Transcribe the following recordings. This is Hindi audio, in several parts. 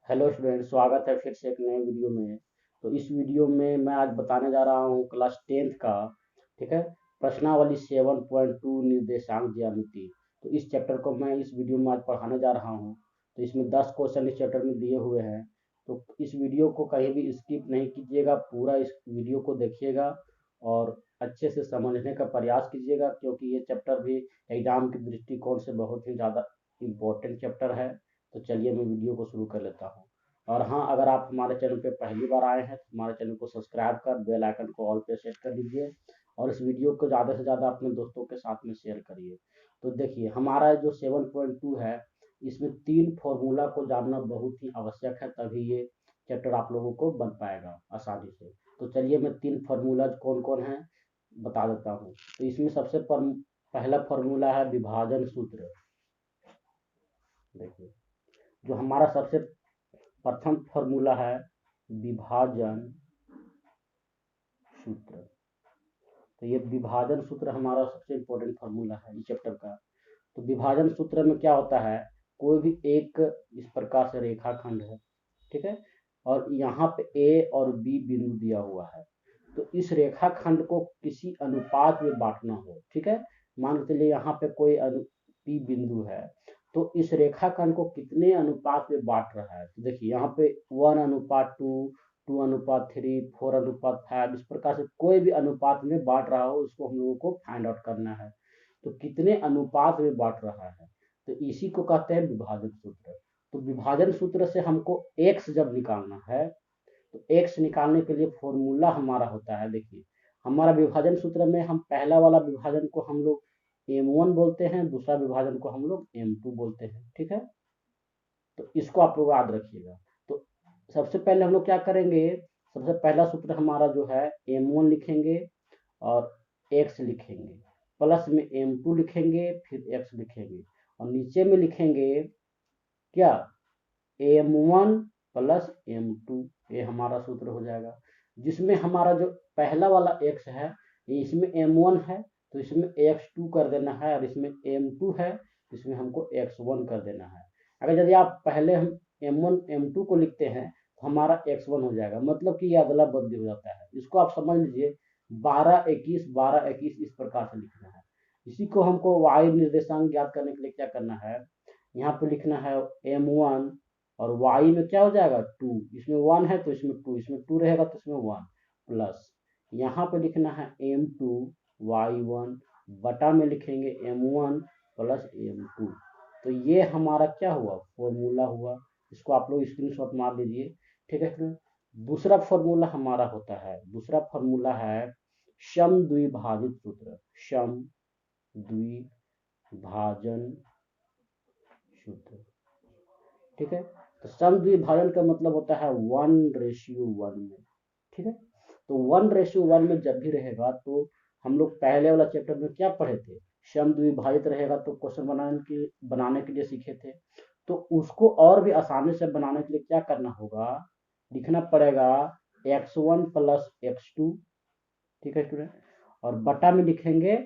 हेलो स्टूडेंट, स्वागत है फिर से एक नए वीडियो में। तो इस वीडियो में मैं आज बताने जा रहा हूँ क्लास टेंथ का, ठीक है, प्रश्नावली 7.2 निर्देशांक ज्यामिति। तो इस चैप्टर को मैं इस वीडियो में आज पढ़ाने जा रहा हूँ। तो इसमें 10 क्वेश्चन इस चैप्टर में दिए हुए हैं। तो इस वीडियो को कहीं भी स्किप नहीं कीजिएगा, पूरा इस वीडियो को देखिएगा और अच्छे से समझने का प्रयास कीजिएगा, क्योंकि ये चैप्टर भी एग्जाम के दृष्टिकोण से बहुत ही ज़्यादा इम्पोर्टेंट चैप्टर है। तो चलिए मैं वीडियो को शुरू कर लेता हूँ। और हाँ, अगर आप हमारे चैनल पे पहली बार आए हैं तो हमारे चैनल को सब्सक्राइब कर बेल आइकन को ऑल पे सेट कर दीजिए और इस वीडियो को ज़्यादा से ज़्यादा अपने दोस्तों के साथ में शेयर करिए। तो देखिए, हमारा जो 7.2 है, इसमें 3 फॉर्मूला को जानना बहुत ही आवश्यक है, तभी ये चैप्टर आप लोगों को बन पाएगा आसानी से। तो चलिए मैं 3 फार्मूला कौन कौन है बता देता हूँ। तो इसमें पहला फार्मूला है विभाजन सूत्र। देखिए, जो हमारा सबसे प्रथम फॉर्मूला है विभाजन सूत्र। तो ये विभाजन सूत्र हमारा सबसे इम्पोर्टेंट फार्मूला है इस चैप्टर का। तो विभाजन सूत्र में क्या होता है, कोई भी एक इस प्रकार से रेखाखंड है, ठीक है, और यहाँ पे ए और बी बिंदु दिया हुआ है। तो इस रेखाखंड को किसी अनुपात में बांटना हो, ठीक है। मान के चलिए यहाँ पे कोई पी बिंदु है, तो इस रेखाखंड को कितने अनुपात में बांट रहा है। तो देखिए यहाँ पे 1:2, 2:3, 4:5, इस प्रकार से कोई भी अनुपात में बांट रहा हो उसको हम लोगों को फाइंड आउट करना है। तो कितने अनुपात में बांट रहा है, तो इसी को कहते हैं विभाजन सूत्र। तो विभाजन सूत्र से हमको एक्स जब निकालना है, तो एक्स निकालने के लिए फॉर्मूला हमारा होता है। देखिए, हमारा विभाजन सूत्र में हम पहला वाला विभाजन को हम लोग M1 बोलते हैं, दूसरा विभाजन को हम लोग M2 बोलते हैं, ठीक है। तो इसको आप लोग याद रखिएगा। तो सबसे पहले हम लोग क्या करेंगे, सबसे पहला सूत्र हमारा जो है M1 लिखेंगे और x लिखेंगे, प्लस में M2 लिखेंगे, फिर x लिखेंगे और नीचे में लिखेंगे क्या, M1 प्लस M2। ये हमारा सूत्र हो जाएगा, जिसमें हमारा जो पहला वाला x है, इसमें M1 है तो इसमें x2 कर देना है, और इसमें M2 है तो इसमें हमको x1 कर देना है। अगर यदि आप पहले हम M1 M2 को लिखते हैं तो हमारा x1 हो जाएगा, मतलब कि ये अदला बदली हो जाता है। इसको आप समझ लीजिए 12:21 12:21 इस प्रकार से लिखना है। इसी को हमको y निर्देशांक ज्ञात करने के लिए क्या करना है, यहाँ पे लिखना है M1 और y में क्या हो जाएगा 2, इसमें 1 है तो इसमें 2, इसमें 2 रहेगा तो इसमें 1, प्लस यहाँ पे लिखना है M2 y1 बटा में लिखेंगे M1 प्लस M2। तो ये हमारा क्या हुआ, फॉर्मूला हुआ। इसको आप लोग स्क्रीनशॉट मार लीजिए, ठीक है फ्रेंड। दूसरा फॉर्मूला हमारा होता है, दूसरा फॉर्मूला है सम द्विभाजित सूत्र। सम द्विभाजन सूत्र, ठीक है। तो सम द्विभाजन का मतलब होता है 1:1 में, ठीक है। तो 1:1 में जब भी रहेगा तो हम लोग पहले वाला चैप्टर में क्या पढ़े थे, सम द्विभाजित रहेगा तो क्वेश्चन बनाने के लिए सीखे थे। तो उसको और भी आसानी से बनाने के लिए क्या करना होगा, लिखना पड़ेगा x1 प्लस x2, ठीक है स्टूडेंट, और बटा में लिखेंगे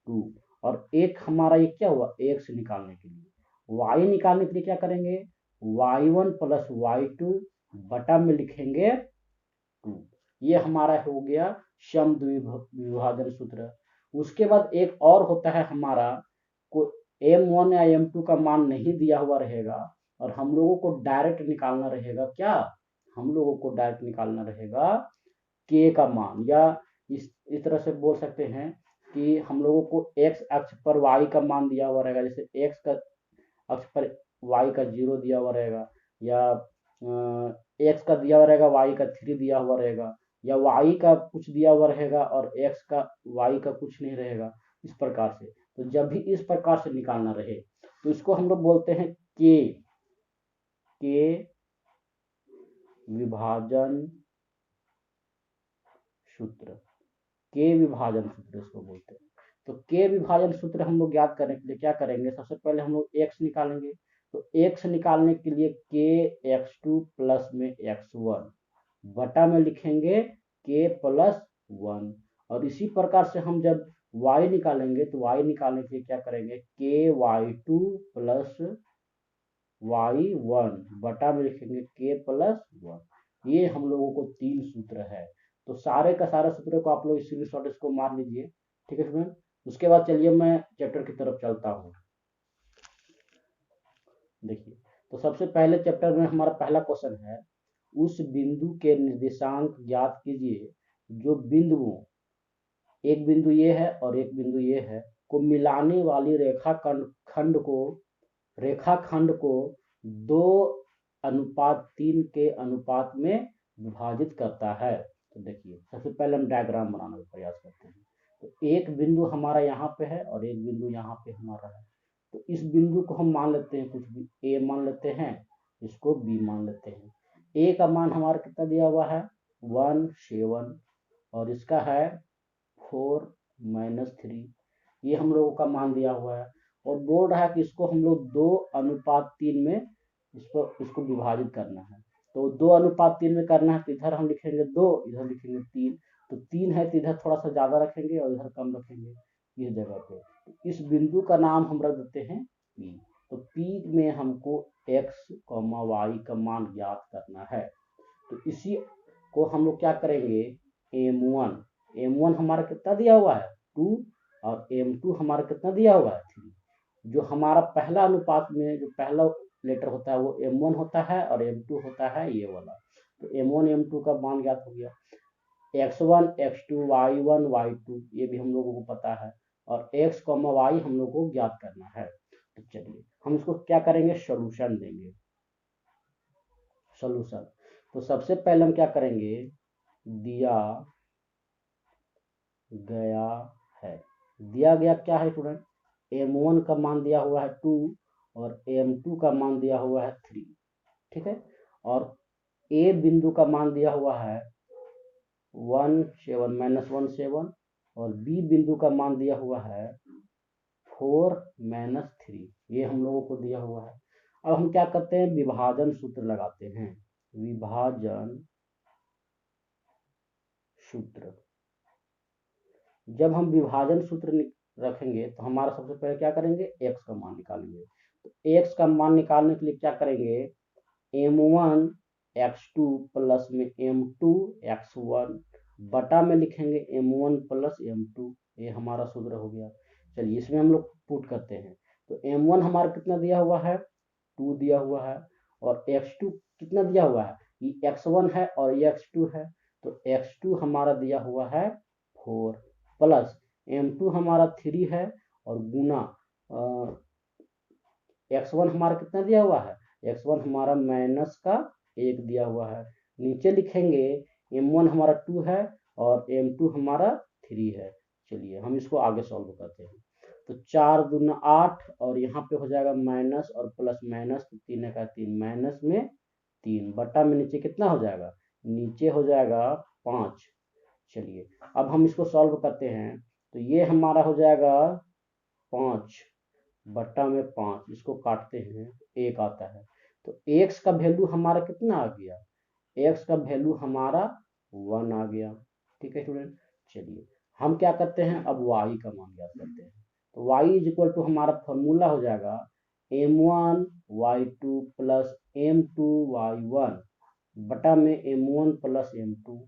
2। और एक हमारा ये क्या हुआ, x निकालने के लिए, y निकालने के लिए क्या करेंगे, y1 प्लस y2 बटा में लिखेंगे 2। ये हमारा हो गया सम द्विभाजन सूत्र। उसके बाद एक और होता है हमारा, को M1 या M2 का मान नहीं दिया हुआ रहेगा और हम लोगों को डायरेक्ट निकालना रहेगा क्या, हम लोगों को डायरेक्ट निकालना रहेगा के का मान, या इस तरह से बोल सकते हैं कि हम लोगों को एक्स अक्ष पर वाई का मान दिया हुआ रहेगा। जैसे एक्स का अक्ष पर वाई का 0 दिया हुआ रहेगा, या एक्स का दिया हुआ रहेगा, वाई का 3 दिया हुआ रहेगा, या वाई का कुछ दिया हुआ रहेगा और एक्स का वाई का कुछ नहीं रहेगा, इस प्रकार से। तो जब भी इस प्रकार से निकालना रहे तो इसको हम लोग बोलते हैं के विभाजन सूत्र। के विभाजन सूत्र इसको बोलते हैं। तो के विभाजन सूत्र हम लोग याद करने के लिए क्या करेंगे, सबसे पहले हम लोग एक्स निकालेंगे। तो एक्स निकालने के लिए के x2 प्लस में x1 बटा में लिखेंगे के प्लस 1। और इसी प्रकार से हम जब y निकालेंगे तो y निकालने के लिए क्या करेंगे, के y2 प्लस y1 बटा में लिखेंगे k+1। ये हम लोगों को 3 सूत्र है। तो सारे का सारा सूत्र को आप लोग स्क्रीनशॉट इसको मार लीजिए, ठीक है स्टूडेंट। उसके बाद चलिए मैं चैप्टर की तरफ चलता हूँ। देखिए, तो सबसे पहले चैप्टर में हमारा पहला क्वेश्चन है, उस बिंदु के निर्देशांक ज्ञात कीजिए जो बिंदुओं, एक बिंदु ये है और एक बिंदु ये है, को मिलाने वाली रेखाखंड को 2:3 के अनुपात में विभाजित करता है। तो देखिए, सबसे पहले हम डायग्राम बनाने का प्रयास करते हैं। तो एक बिंदु हमारा यहाँ पे है और एक बिंदु यहाँ पे हमारा है। तो इस बिंदु को हम मान लेते हैं कुछ भी, ए मान लेते हैं, इसको बी मान लेते हैं। ए का मान हमारा कितना दिया हुआ है 1 7, और इसका है 4 -3, ये हम लोगों का मान दिया हुआ है। और बोल रहा है कि इसको हम लोग 2:3 में इसको विभाजित करना है। तो 2:3 में करना है, तो इधर हम लिखेंगे 2, इधर लिखेंगे 3। तो 3 है तो इधर थोड़ा सा ज्यादा रखेंगे और इधर कम रखेंगे इस जगह पे। तो इस बिंदु का नाम हम रख देते हैं P। तो P में हमको x, y का मान ज्ञात करना है। तो इसी को हम लोग क्या करेंगे, M1 हमारा कितना दिया हुआ है 2, और M2 हमारा कितना दिया हुआ है 3। जो हमारा पहला अनुपात में जो पहला लेटर होता है वो M1 होता है और M2 होता है ये वाला। तो M1 M2 का मान ज्ञात हो गया। x1 x2 y1 y2 ये भी हम लोगों को पता है, और x, y हम लोग को ज्ञात करना है। तो चलिए हम इसको क्या करेंगे, सॉल्यूशन देंगे। सॉल्यूशन, तो सबसे पहले हम क्या करेंगे, दिया गया है, दिया गया क्या है स्टूडेंट, M1 का मान दिया हुआ है 2 और M2 का मान दिया हुआ है 3, ठीक है। और A बिंदु का मान दिया हुआ है 1 7 -1 7, और B बिंदु का मान दिया हुआ है 4 -3, ये हम लोगों को दिया हुआ है। अब हम क्या करते हैं, विभाजन सूत्र लगाते हैं। विभाजन सूत्र, जब हम विभाजन सूत्र रखेंगे तो हमारा सबसे पहले क्या करेंगे, x का मान निकालेंगे। तो x का मान निकालने के लिए क्या करेंगे, M1 x2 प्लस में M2 x1 बटा में लिखेंगे M1 प्लस M2, ये हमारा सूत्र हो गया। चलिए इसमें हम लोग पुट करते हैं। तो M1 हमारा कितना दिया हुआ है 2 दिया हुआ है, और x2 कितना दिया हुआ है, ये x1 है और ये x2 है। तो x2 हमारा दिया हुआ है 4 प्लस M2 हमारा 3 है, और गुना x1 हमारा कितना दिया हुआ है, x1 हमारा -1 दिया हुआ है। नीचे लिखेंगे M1 हमारा 2 है और M2 हमारा 3 है। चलिए हम इसको आगे सॉल्व करते हैं। तो 4 दूना 8, और यहाँ पे हो जाएगा माइनस और प्लस माइनस, तो 3 का 3, माइनस में 3 बटा में नीचे कितना हो जाएगा, नीचे हो जाएगा 5। चलिए अब हम इसको सॉल्व करते हैं। तो ये हमारा हो जाएगा 5 बट्टा में 5, इसको काटते हैं 1 आता है। तो x का वैल्यू हमारा कितना आ गया, x का वैल्यू हमारा 1 आ गया, ठीक है स्टूडेंट। चलिए हम क्या करते हैं, अब y का मान ज्ञात करते हैं। तो y इज इक्वल टू हमारा फॉर्मूला हो जाएगा M1 y2 plus M2 y1 बटा में M1 प्लस M2,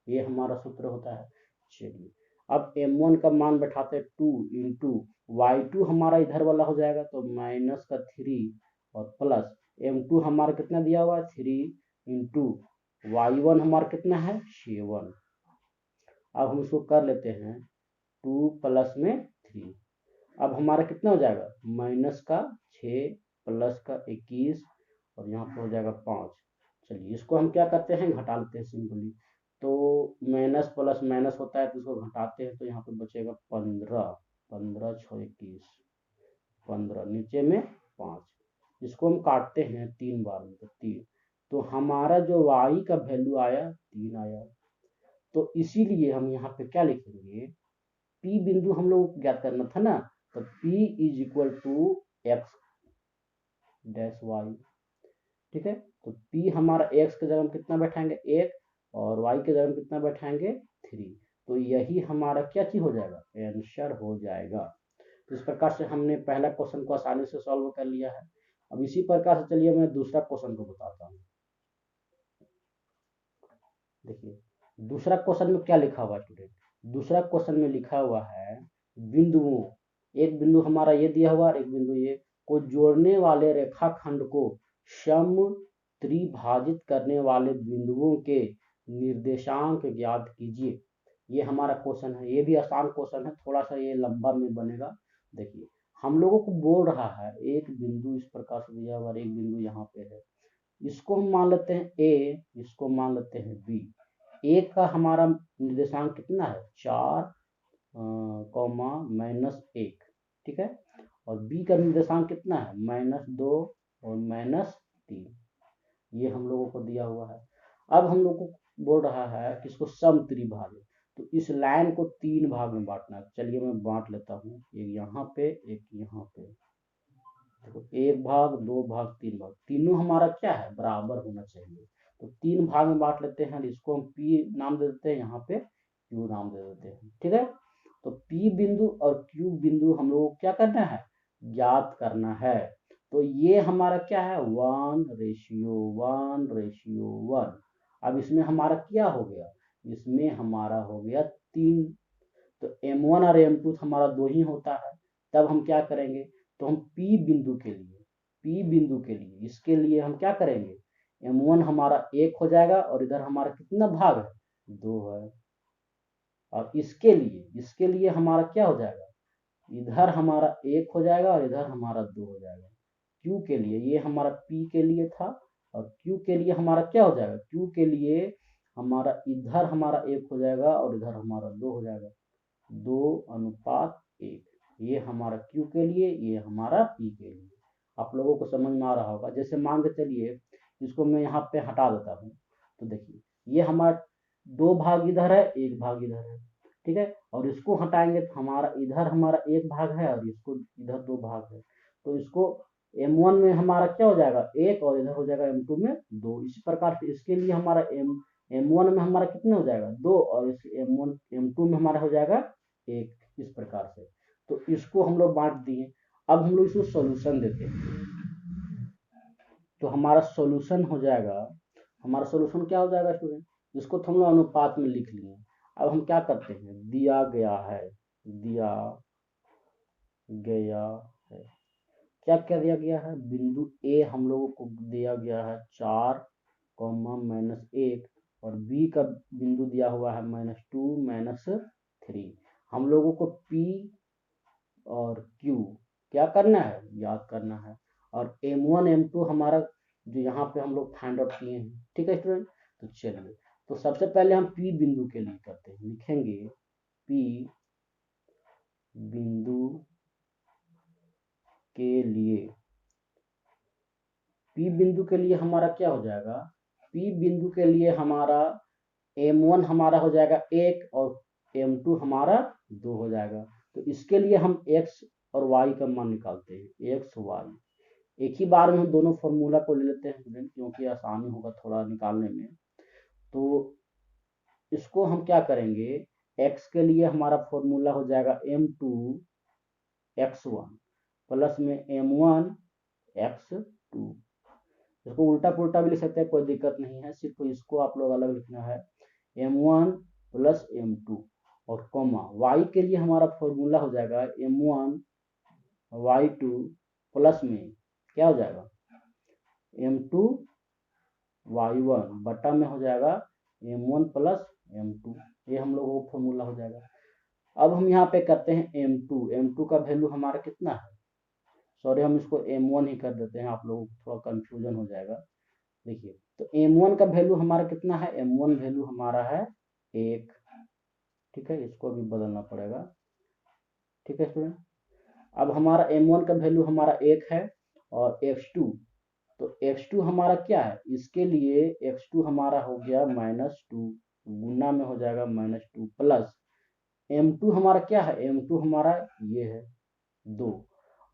ये हमारा सूत्र होता है। चलिए अब M1 का मान बैठाते हैं 2 इंटू y2 हमारा इधर वाला हो जाएगा, तो माइनस का 3 और प्लस M2 हमारा कितना दिया हुआ है 3 इंटू y1 हमारा कितना है 7। अब हम इसको कर लेते हैं 2 प्लस में 3, अब हमारा कितना हो जाएगा, माइनस का 6 प्लस का 21, और यहाँ पे हो जाएगा 5। चलिए इसको हम क्या करते हैं, घटा लेते हैं सिंपली। तो माइनस प्लस माइनस होता है तो इसको घटाते हैं, तो यहाँ पे बचेगा 15, 15 6 21, 15 नीचे में 5, इसको हम काटते हैं 3 बार में, तो 3। तो हमारा जो y का वैल्यू आया 3 आया। तो इसीलिए हम यहाँ पे क्या लिखेंगे, P बिंदु हम लोग को ज्ञात करना था ना, तो P is equal to x dash y, ठीक है। तो P हमारा x के जगह में कितना बैठाएंगे 1, और y के जगह में कितना बैठाएंगे 3। तो यही हमारा क्या चीज हो जाएगा, आंसर हो जाएगा। तो इस प्रकार से हमने पहला क्वेश्चन को आसानी से सॉल्व कर लिया है। अब इसी प्रकार से चलिए मैं दूसरा क्वेश्चन को बताता हूँ। देखिए दूसरा क्वेश्चन में क्या लिखा हुआ है स्टूडेंट, दूसरा क्वेश्चन में लिखा हुआ है बिंदुओं, एक बिंदु हमारा ये दिया हुआ है, एक बिंदु ये को जोड़ने वाले रेखाखंड को सम त्रिभाजित करने वाले बिंदुओं के निर्देशांक ज्ञात कीजिए। ये हमारा क्वेश्चन है, ये भी आसान क्वेश्चन है, थोड़ा सा ये लंबा में बनेगा। देखिए हम लोगों को बोल रहा है एक बिंदु इस प्रकार से दिया हुआ, एक बिंदु यहाँ पे है, इसको हम मान लेते हैं ए, इसको मान लेते हैं बी। ए का हमारा निर्देशांक कितना है 4 कॉमा -1, ठीक है, और बी का निर्देशांक कितना है -2 और -3, ये हम लोगों को दिया हुआ है। अब हम लोग को बोल रहा है कि इसको सम त्रिभाजित, तो इस लाइन को 3 भाग में बांटना है। चलिए मैं बांट लेता हूँ, एक यहाँ पे एक यहाँ पे, देखो 1 भाग 2 भाग 3 भाग, तीनों हमारा क्या है बराबर होना चाहिए। तो 3 भाग में बांट लेते हैं, इसको हम P नाम दे देते हैं, यहाँ पे Q नाम दे देते हैं, ठीक है। तो P बिंदु और Q बिंदु हम लोग को क्या करना है, ज्ञात करना है। तो ये हमारा क्या है 1:1:1। अब इसमें हमारा क्या हो गया, इसमें हमारा हो गया 3। तो M1 और M2 हमारा 2 ही होता है, तब हम क्या करेंगे, तो हम P बिंदु के लिए, P बिंदु के लिए इसके लिए हम क्या करेंगे, M1 हमारा 1 हो जाएगा और इधर हमारा कितना भाग है 2 है, और इसके लिए हमारा क्या हो जाएगा, इधर हमारा 1 हो जाएगा और इधर हमारा 2 हो जाएगा। Q के लिए ये हमारा P के लिए था, और Q के लिए हमारा क्या हो जाएगा, Q के लिए हमारा इधर हमारा 1 हो जाएगा और इधर हमारा 2 हो जाएगा, 2:1। ये हमारा Q के लिए, ये हमारा P के लिए। आप लोगों को समझ में आ रहा होगा। जैसे मान के चलिए इसको मैं यहाँ पे हटा देता हूँ, तो देखिए ये हमारा 2 भाग इधर है 1 भाग इधर है, ठीक है, और इसको हटाएंगे तो हमारा इधर हमारा 1 भाग है और इसको इधर 2 भाग है। तो इसको M1 में हमारा क्या हो जाएगा 1 और इधर हो जाएगा M2 में 2। इसी प्रकार से इसके लिए हमारा M1 में हमारा कितना हो जाएगा 2 और इस M1 M2 में हमारा हो जाएगा 1, इस प्रकार से। तो इसको हम लोग बांट दिए। अब हम लोग इसको सॉल्यूशन देते हैं, तो हमारा सॉल्यूशन हो जाएगा, हमारा सॉल्यूशन क्या हो जाएगा स्टूडेंट, इसको तो हम लोग अनुपात में लिख लिए। अब हम क्या करते हैं, दिया गया है क्या क्या दिया गया है, बिंदु ए हम लोगों को दिया गया है 4 -1, और बी का बिंदु दिया हुआ है -2 -3। हम लोगों को P और Q क्या करना है, याद करना है। और M1 M2 हमारा जो यहाँ पे हम लोग फाइंड आउट किए हैं, ठीक है स्टूडेंट। तो चलिए, तो सबसे पहले हम P बिंदु के लिए करते हैं, लिखेंगे P बिंदु के लिए, P बिंदु के लिए हमारा क्या हो जाएगा, P बिंदु के लिए हमारा M1 हमारा हो जाएगा 1 और M2 हमारा 2 हो जाएगा। तो इसके लिए हम x और y का मान निकालते हैं, x y। एक ही बार में हम दोनों फॉर्मूला को ले लेते हैं स्टूडेंट, क्योंकि आसानी होगा थोड़ा निकालने में। तो इसको हम क्या करेंगे, x के लिए हमारा फॉर्मूला हो जाएगा M2 x1 प्लस में M1 x2। इसको उल्टा पुल्टा भी लिख सकते हैं, कोई दिक्कत नहीं है, सिर्फ इसको आप लोग अलग लिखना है, M1 प्लस M2 और कॉमा y के लिए हमारा फॉर्मूला हो जाएगा M1 y2 प्लस में क्या हो जाएगा M2 y1 बटा में हो जाएगा M1 प्लस M2। ये हम लोगों को फॉर्मूला हो जाएगा। अब हम यहाँ पे करते हैं M2 का वैल्यू हमारा कितना है, सॉरी हम इसको M1 ही कर देते हैं, आप लोगों को थोड़ा कंफ्यूजन हो जाएगा। देखिए तो M1 का वैल्यू हमारा कितना है, M1 वैल्यू हमारा है 1, ठीक है, इसको भी बदलना पड़ेगा, ठीक है स्टूडेंट। अब हमारा M1 का वैल्यू हमारा 1 है, और x2, तो x2 हमारा क्या है, इसके लिए x2 हमारा हो गया -2, गुना में हो जाएगा -2 प्लस M2 हमारा क्या है, M2 हमारा ये है 2,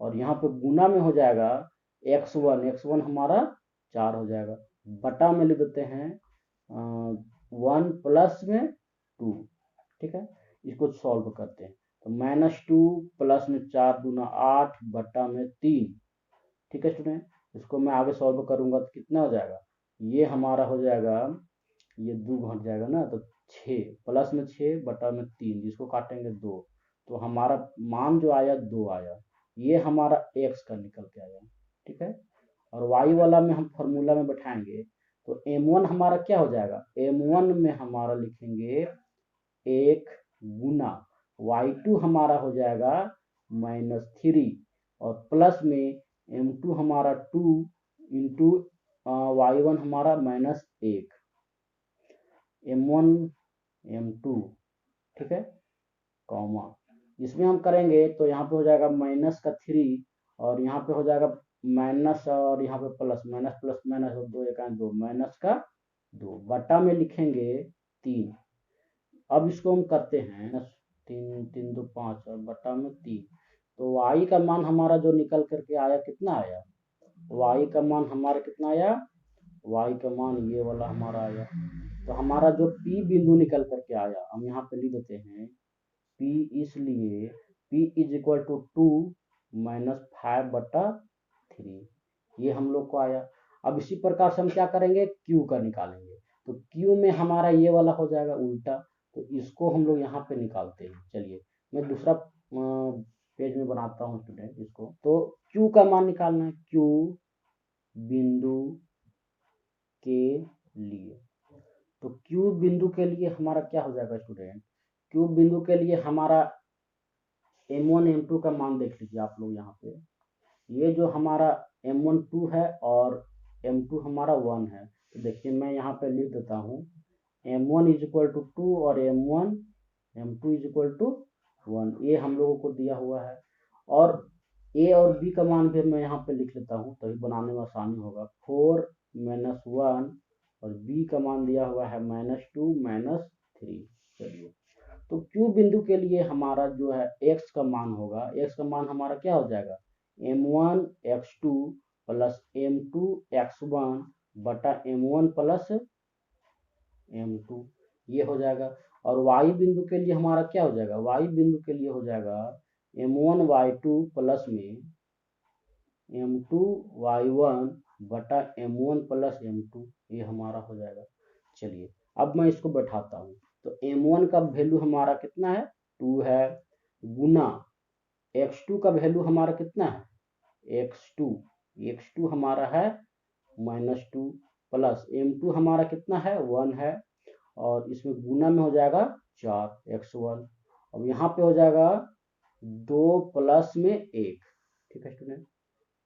और यहाँ पे गुना में हो जाएगा x1 हमारा 4 हो जाएगा, बटा में लिख देते हैं 1 प्लस में 2, ठीक है। इसको सॉल्व करते हैं, तो -2 प्लस में 4 दूना 8 बटा में 3, ठीक है स्टूडेंट। इसको मैं आगे सॉल्व करूंगा तो कितना हो जाएगा, ये हमारा हो जाएगा, ये 2 घट जाएगा ना, तो 6 प्लस में 6 बटा में 3, जिसको काटेंगे 2, तो हमारा मान जो आया 2 आया, ये हमारा x का निकल के आया। ठीक है, और y वाला में हम फॉर्मूला में बैठाएंगे तो m1 हमारा क्या हो जाएगा, m1 में हमारा लिखेंगे 1 गुना y2 हमारा हो जाएगा -3, और प्लस में m2 हमारा 2 इंटू y1 हमारा -1, m1 m2, ठीक है, कॉमा, इसमें हम करेंगे तो यहाँ पे हो जाएगा -3, और यहाँ पे हो जाएगा माइनस, और यहाँ पे प्लस, माइनस प्लस माइनस, 2 1 2, -2 बटा में लिखेंगे 3। अब इसको हम करते हैं 3 3 2 5 और बटा में 3, तो y का मान हमारा जो निकल करके आया कितना आया, y का मान हमारा कितना आया, y का मान ये वाला हमारा आया। तो हमारा जो P बिंदु निकल करके आया, हम यहाँ पे लिख देते हैं P, इसलिए P इज इक्वल टू 2 -5 बटा 3, ये हम लोग को आया। अब इसी प्रकार से हम क्या करेंगे, Q का निकालेंगे, तो Q में हमारा ये वाला हो जाएगा उल्टा, तो इसको हम लोग यहाँ पे निकालते हैं। चलिए मैं दूसरा पेज में बनाता हूँ स्टूडेंट इसको। तो Q का मान निकालना है, Q बिंदु के लिए, तो Q बिंदु के लिए हमारा क्या हो जाएगा स्टूडेंट, Q बिंदु के लिए हमारा m1 m2 का मान देख लीजिए आप लोग यहाँ पे, ये जो हमारा m1 2 है और m2 हमारा 1 है, तो देखिए मैं यहाँ पे लिख देता हूँ m1 इज इक्वल टू 2 और m2 इज इक्वल टू 1, ये हम लोगों को दिया हुआ है। और a और b का मान भी मैं यहाँ पे लिख लेता हूँ, तभी बनाने में आसानी होगा। 4 -1 और b का मान दिया हुआ है -2 -3। चलिए, तो Q बिंदु के लिए हमारा जो है x का मान होगा, x का मान हमारा क्या हो जाएगा, m1 x2 plus m2 x1 बटा m1 प्लस m2, ये हो जाएगा। और y बिंदु के लिए हमारा क्या हो जाएगा, y बिंदु के लिए हो जाएगा m1 y2 प्लस में m2 y1 बटा m1 प्लस m2, ये हमारा हो जाएगा। चलिए अब मैं इसको बैठाता हूँ, तो m1 का वैल्यू हमारा कितना है, 2 है, गुना x2 का वैल्यू हमारा कितना है, x2 हमारा है -2, प्लस m2 हमारा कितना है, 1 है, और इसमें गुना में हो जाएगा 4 x1, अब यहाँ पे हो जाएगा 2 प्लस में 1। ठीक है स्टूडेंट,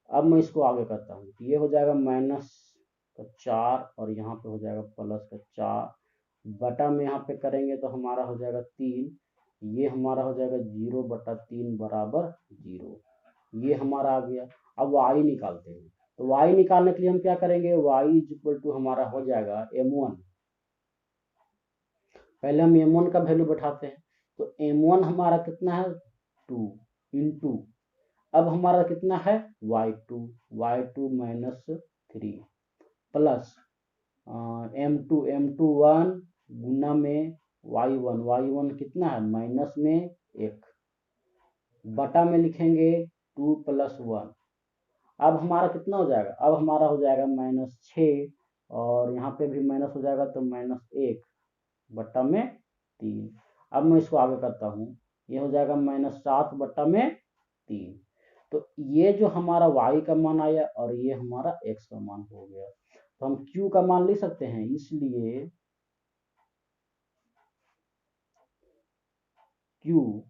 अब मैं इसको आगे करता हूँ, ये हो जाएगा -4 और यहाँ पे हो जाएगा +4, बटा में यहाँ पे करेंगे तो हमारा हो जाएगा 3, ये हमारा हो जाएगा 0 बटा 3 बराबर 0, ये हमारा आ गया। अब y निकालते हैं, तो y निकालने के लिए हम क्या करेंगे, y इज इक्वल टू हमारा हो जाएगा m1, पहले हम m1 का वैल्यू बैठाते हैं, तो m1 हमारा कितना है, 2 इंटू, अब हमारा कितना है y2 -3 प्लस m2 1 गुना में y1 कितना है, माइनस में 1, बटा में लिखेंगे 2 प्लस 1, अब हमारा कितना हो जाएगा, अब हमारा हो जाएगा -6, और यहाँ पे भी माइनस हो जाएगा तो -1 बटा में 3। अब मैं इसको आगे करता हूँ, ये हो जाएगा -7 बटा में 3, तो ये जो हमारा y का मान आया और ये हमारा x का मान हो गया, तो हम q का मान लिख सकते हैं, इसलिए q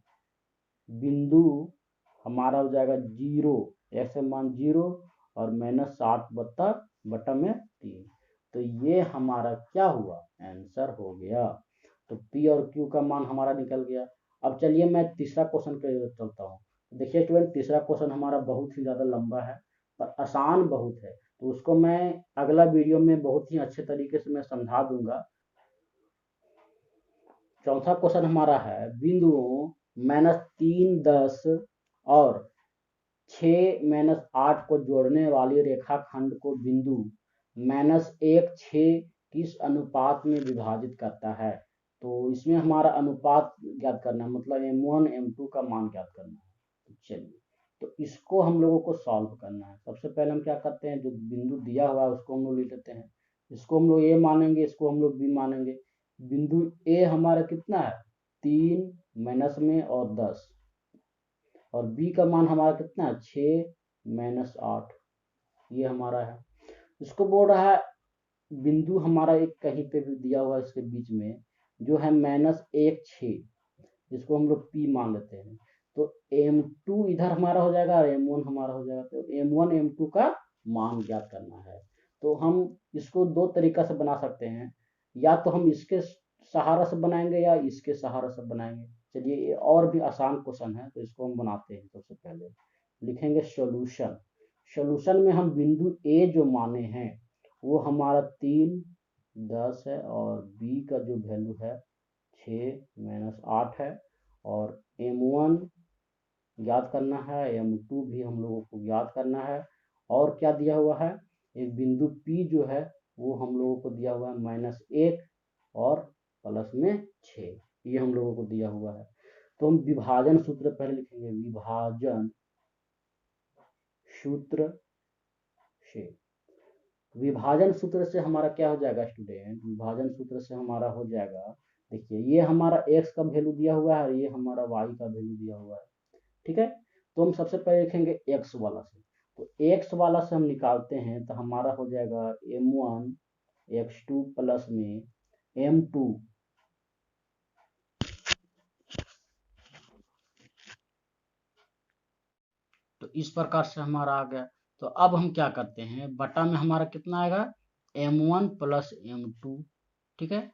बिंदु हमारा हो जाएगा 0, x का मान 0 और -7 बटा में 3, तो ये हमारा क्या हुआ, आंसर हो गया। तो p और q का मान हमारा निकल गया। अब चलिए मैं तीसरा क्वेश्चन के लिए चलता हूँ। देखिए स्टूडेंट, तीसरा क्वेश्चन हमारा बहुत ही ज़्यादा लंबा है पर आसान बहुत है, तो उसको मैं अगला वीडियो में बहुत ही अच्छे तरीके से मैं समझा दूंगा। चौथा क्वेश्चन हमारा है, बिंदुओं -3 10 और 6 -8 को जोड़ने वाली रेखाखंड को बिंदु -1 6 किस अनुपात में विभाजित करता है। तो इसमें हमारा अनुपात ज्ञात करना है, मतलब m1 m2 का मान ज्ञात करना है। तो चलिए तो इसको हम लोगों को सॉल्व करना है। सबसे पहले हम क्या करते हैं, जो बिंदु दिया हुआ है उसको हम लोग लिख लेते हैं। इसको हम लोग ए मानेंगे, इसको हम लोग बी मानेंगे। बिंदु ए हमारा कितना है, 3 माइनस में और 10, और बी का मान हमारा कितना है, 6 माइनस 8, ये हमारा है। इसको बोल रहा है बिंदु हमारा एक कहीं पे भी दिया हुआ है इसके बीच में, जो है -1 6, इसको हम लोग P मान लेते हैं। तो M2 इधर हमारा हो जाएगा और M1 हमारा हो जाएगा। तो M1 M2 का मान ज्ञात करना है। तो हम इसको दो तरीका से बना सकते हैं, या तो हम इसके सहारा से बनाएंगे या इसके सहारा से बनाएंगे। चलिए ये और भी आसान क्वेश्चन है, तो इसको हम बनाते हैं। सबसे पहले लिखेंगे सॉल्यूशन। सॉल्यूशन में हम बिंदु ए जो माने हैं वो हमारा 3 10 है, और बी का जो वैल्यू है 6 माइनस 8 है, और M1 याद करना है, M2 भी हम लोगों को याद करना है। और क्या दिया हुआ है, एक बिंदु P जो है वो हम लोगों को दिया हुआ है -1 और +6, ये हम लोगों को दिया हुआ है। तो हम विभाजन सूत्र पहले लिखेंगे, विभाजन सूत्र से। विभाजन सूत्र से हमारा क्या हो जाएगा स्टूडेंट, विभाजन सूत्र से हमारा हो जाएगा, देखिए ये हमारा x का वैल्यू दिया हुआ है और ये हमारा y का वैल्यू दिया हुआ है, ठीक है। तो हम सबसे पहले लिखेंगे x वाला से। तो x वाला से हम निकालते हैं तो हमारा हो जाएगा M1 x2 प्लस में M2 तो इस प्रकार से हमारा आ गया। तो अब हम क्या करते हैं, बटा में हमारा कितना आएगा, M1 प्लस M2, ठीक है।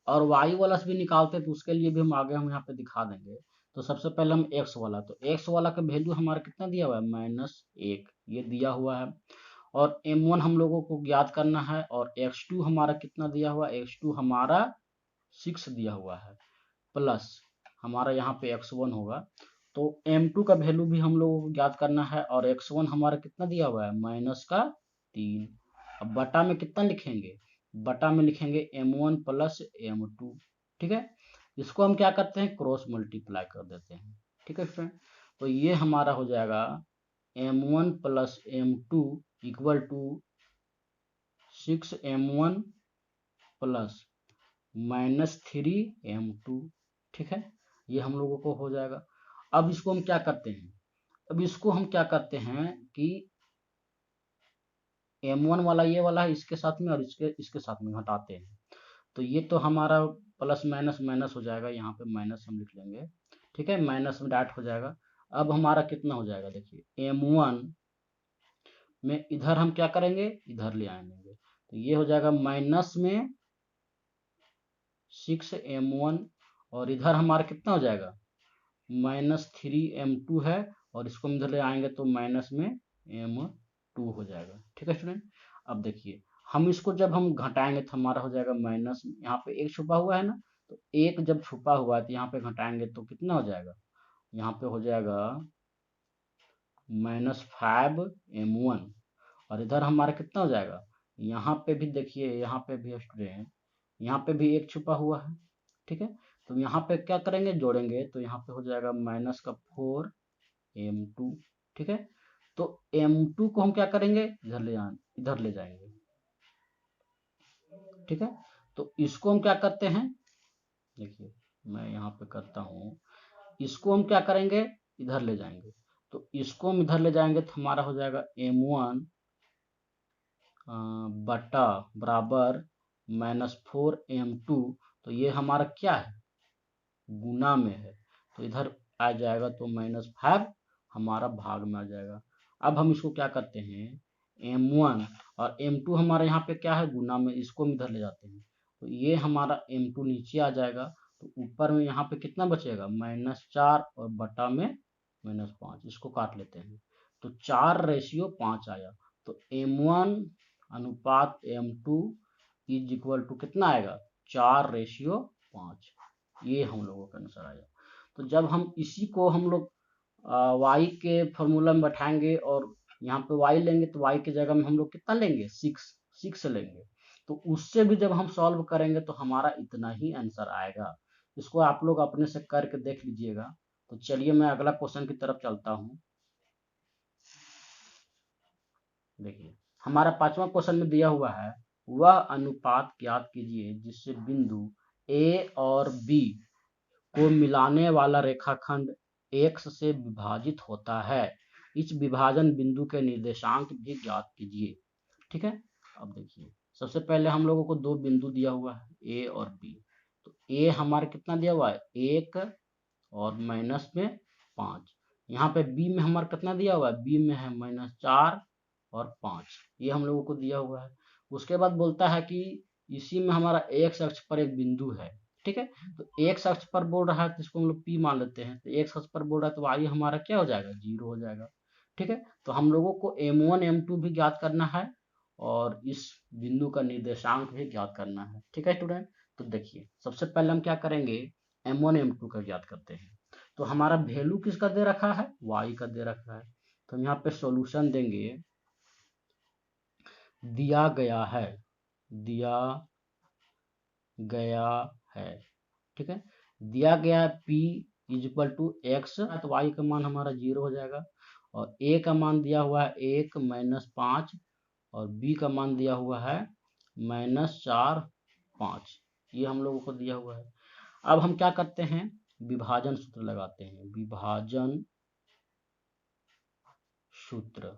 और y वाला से भी निकालते हैं तो उसके लिए भी हम आगे हम यहाँ पे दिखा देंगे। तो सबसे पहले हम x वाला, तो x वाला का वैल्यू हमारा कितना दिया हुआ है, -1, ये दिया हुआ है। और M1 हम लोगों को ज्ञात करना है, और x2 हमारा कितना दिया हुआ है, x2 हमारा 6 दिया हुआ है, प्लस हमारा यहाँ पे x1 होगा। तो M2 का वैल्यू भी हम लोगों को ज्ञात करना है, और x1 हमारा कितना दिया हुआ है, -3। अब बटा में कितना लिखेंगे, बटा में लिखेंगे M1 प्लस M2, ठीक है। इसको हम क्या करते हैं, क्रॉस मल्टीप्लाई कर देते हैं, ठीक है फ्रेंड। तो ये हमारा हो जाएगा M1 plus M2 equal to 6M1 plus -3M2, ठीक है। ये हम लोगों को हो जाएगा। अब इसको हम क्या करते हैं, अब इसको हम क्या करते हैं कि M1 वाला ये वाला है इसके साथ में, और इसके साथ में घटाते हैं। तो ये तो हमारा प्लस माइनस माइनस हो जाएगा, यहाँ पे माइनस हम लिख लेंगे, ठीक है, माइनस में डैट हो जाएगा। अब हमारा कितना हो जाएगा, देखिए M1 में इधर हम क्या करेंगे, इधर ले आएंगे। तो ये हो जाएगा माइनस में 6M1, और इधर हमारा कितना हो जाएगा, -3M2 है, और इसको हम इधर ले आएंगे तो माइनस में M2 हो जाएगा, ठीक है स्टूडेंट। अब देखिए हम इसको जब हम घटाएंगे तो हमारा हो जाएगा माइनस, यहाँ पे एक छुपा हुआ है ना, तो एक जब छुपा हुआ है तो यहाँ पे घटाएंगे तो कितना हो जाएगा, यहाँ पे हो जाएगा -5M1, और इधर हमारा कितना हो जाएगा, यहाँ पे भी देखिए, यहाँ पे भी स्टूडेंट, यहाँ पे भी एक छुपा हुआ है, ठीक है। तो यहाँ पे क्या करेंगे, जोड़ेंगे, तो यहाँ पे हो जाएगा -4M2, ठीक है। तो M2 को हम क्या करेंगे, इधर ले जाएंगे, ठीक है। तो इसको हम क्या करते हैं, देखिए मैं यहाँ पे करता हूँ, इसको हम क्या करेंगे, इधर ले जाएंगे। तो इसको हम इधर ले जाएंगे तो हमारा हो जाएगा M1 बटा बराबर -4M2। तो ये हमारा क्या है, गुना में है, तो इधर आ जाएगा तो -5 हमारा भाग में आ जाएगा। अब हम इसको क्या करते हैं, M1 और M2 हमारे यहाँ पे क्या है, गुना में, इसको हम इधर ले जाते हैं। तो ये हमारा M2 नीचे आ जाएगा, तो ऊपर में यहाँ पे कितना बचेगा, -4 और बटा में -5, इसको काट लेते हैं। तो 4:5 आया। तो M1 अनुपात M2 इज इक्वल टू कितना आएगा, 4:5, ये हम लोगों का आंसर आया। तो जब हम इसी को हम लोग y के फॉर्मूला में बैठाएंगे और यहाँ पे y लेंगे, तो y की जगह में हम लोग कितना लेंगे, 6 लेंगे। तो उससे भी जब हम सॉल्व करेंगे तो हमारा इतना ही आंसर आएगा। इसको आप लोग अपने से करके देख लीजिएगा। तो चलिए मैं अगला क्वेश्चन की तरफ चलता हूँ। देखिए हमारा 5वां क्वेश्चन में दिया हुआ है, वह अनुपात ज्ञात कीजिए जिससे बिंदु ए और बी को मिलाने वाला रेखाखंड x से विभाजित होता है। इस विभाजन बिंदु के निर्देशांक भी ज्ञात कीजिए। ठीक है, अब देखिए सबसे पहले हम लोगों को दो बिंदु दिया हुआ है a और b। तो a हमारा कितना दिया हुआ है 1 और माइनस में 5। यहाँ पे b में हमारा कितना दिया हुआ है, b में है -4 और 5, ये हम लोगों को दिया हुआ है। उसके बाद बोलता है कि इसी में हमारा x अक्ष पर एक बिंदु है। ठीक है, तो x अक्ष पर बोल रहा है तो इसको हम लोग p मान लेते हैं। तो x अक्ष पर बोल रहा है तो y हमारा क्या हो जाएगा, 0 हो जाएगा। ठीक है, तो हम लोगों को m1 m2 भी ज्ञात करना है और इस बिंदु का निर्देशांक भी ज्ञात करना है। ठीक है स्टूडेंट, तो देखिए सबसे पहले हम क्या करेंगे, m1 m2 का ज्ञात करते हैं। तो हमारा वैल्यू किसका दे रखा है, y का दे रखा है। तो यहाँ पे सॉल्यूशन देंगे, दिया गया है, दिया गया है। ठीक है, दिया गया है p इक्वल टू एक्स, तो y का मान हमारा 0 हो जाएगा। और a का मान दिया हुआ है 1 -5 और b का मान दिया हुआ है -4 5, ये हम लोगों को दिया हुआ है। अब हम क्या करते हैं, विभाजन सूत्र लगाते हैं। विभाजन सूत्र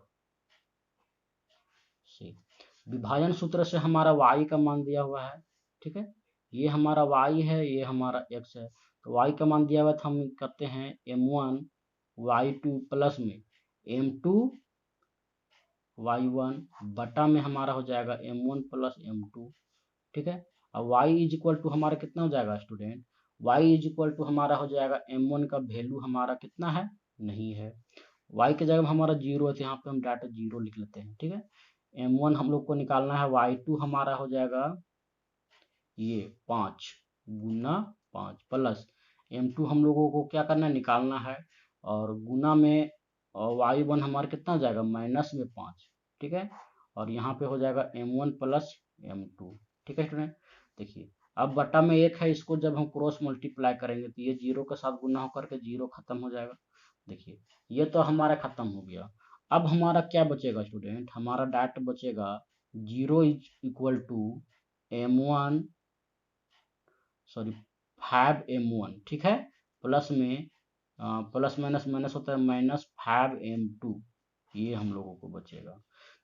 से, विभाजन सूत्र से हमारा y का मान दिया हुआ है। ठीक है, ये हमारा y है, ये हमारा x है। तो y का मान दिया हुआ है तो हम करते हैं m1 y2 प्लस में m2 y1 बटा में हमारा हो जाएगा m1 प्लस m2। ठीक है, अब y इज इक्वल टू हमारा कितना हो जाएगा student, y is equal to हमारा हो जाएगा m1 का वैल्यू हमारा कितना है, नहीं है। y के जगह हमारा 0 है तो यहाँ पे हम डाटा 0 लिख लेते हैं। ठीक है, m1 हम लोग को निकालना है, y2 हमारा हो जाएगा ये 5 गुना 5 प्लस m2 हम लोगों को क्या करना है, निकालना है। और गुना में और y1 हमारा कितना हो जाएगा, माइनस में 5। ठीक है, और यहाँ पे हो जाएगा m1 प्लस m2। ठीक है स्टूडेंट, देखिए अब बटा में 1 है, इसको जब हम क्रॉस मल्टीप्लाई करेंगे तो ये 0 के साथ गुना होकर के 0 खत्म हो जाएगा। देखिए ये तो हमारा खत्म हो गया। अब हमारा क्या बचेगा स्टूडेंट, हमारा डाटा बचेगा 0 is equal to m1 sorry 5m1। ठीक है, प्लस में प्लस माइनस माइनस होता है -5m2, ये हम लोगों को बचेगा।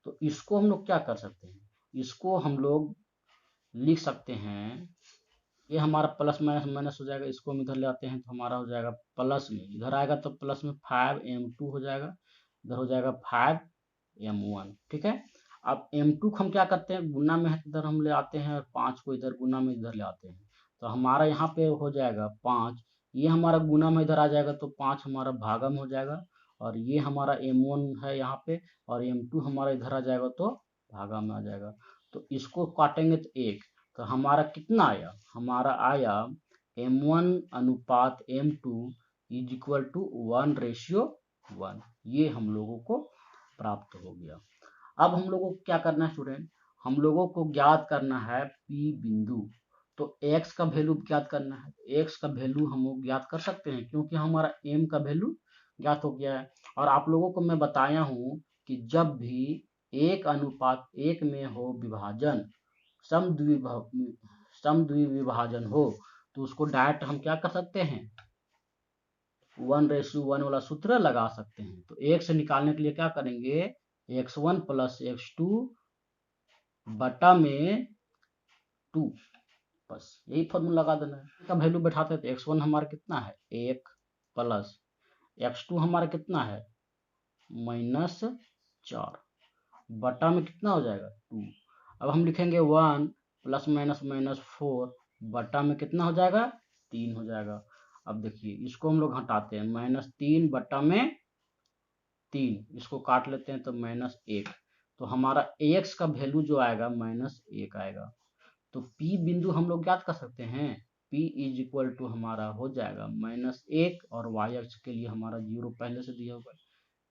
तो इसको हम लोग क्या कर सकते हैं, इसको हम लोग लिख सकते हैं, ये हमारा प्लस माइनस माइनस हो जाएगा, इसको हम इधर ले आते हैं तो हमारा हो जाएगा प्लस में, इधर आएगा तो प्लस में 5m2 हो जाएगा, इधर हो जाएगा 5m1। ठीक है, अब m2 को हम क्या करते हैं, गुना में है तो इधर हम ले आते हैं और 5 को इधर गुना में इधर ले आते हैं। तो हमारा यहाँ पे हो जाएगा 5, ये हमारा गुना में इधर आ जाएगा तो 5 हमारा भागा में हो जाएगा। और ये हमारा m1 है यहाँ पे और m2 हमारा इधर आ जाएगा तो भागा में आ जाएगा। तो इसको काटेंगे तो 1, तो हमारा कितना आया, हमारा आया m1 अनुपात m2 इज इक्वल टू 1:1, ये हम लोगों को प्राप्त हो गया। अब हम लोगों को क्या करना है स्टूडेंट, हम लोगों को ज्ञात करना है P बिंदु। तो x का वैल्यू ज्ञात करना है, x का वैल्यू हम लोग ज्ञात कर सकते हैं क्योंकि हमारा m का वैल्यू ज्ञात हो गया है। और आप लोगों को मैं बताया हूँ कि जब भी 1:1 में हो विभाजन, समद्विविभाजन हो, तो उसको डायरेक्ट हम क्या कर सकते हैं, 1:1 वाला सूत्र लगा सकते हैं। तो x निकालने के लिए क्या करेंगे, x1 प्लस x2 बटा में 2, बस यही फॉर्मूला लगा देना है। इसका वैल्यू बैठाते हैं तो x1 हमारा कितना है 1 प्लस x2 हमारा कितना है -4 बटा में कितना हो जाएगा 2। अब हम लिखेंगे 1 प्लस माइनस -4 बटा में कितना हो जाएगा 3 हो जाएगा। अब देखिए इसको हम लोग हटाते हैं, -3 बटा में 3, इसको काट लेते हैं तो -1। तो हमारा x का वैल्यू जो आएगा -1 आएगा। तो P बिंदु हम लोग ज्ञात कर सकते हैं, P इज इक्वल टू हमारा हो जाएगा -1 और y अक्ष के लिए हमारा 0 पहले से दिया हुआ है,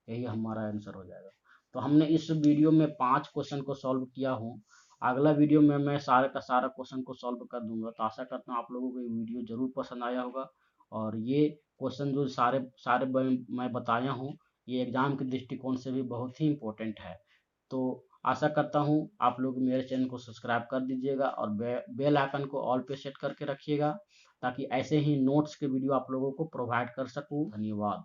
यही हमारा आंसर हो जाएगा। तो हमने इस वीडियो में 5 क्वेश्चन को सॉल्व किया हूँ। अगला वीडियो में मैं सारे का सारा क्वेश्चन को सॉल्व कर दूंगा। तो आशा करता हूँ आप लोगों को ये वीडियो जरूर पसंद आया होगा। और ये क्वेश्चन जो सारे सारे मैं बताया हूँ, ये एग्जाम के दृष्टिकोण से भी बहुत ही इम्पोर्टेंट है। तो आशा करता हूँ आप लोग मेरे चैनल को सब्सक्राइब कर दीजिएगा और बेल आइकन को ऑल पे सेट करके रखिएगा, ताकि ऐसे ही नोट्स के वीडियो आप लोगों को प्रोवाइड कर सकूँ। धन्यवाद।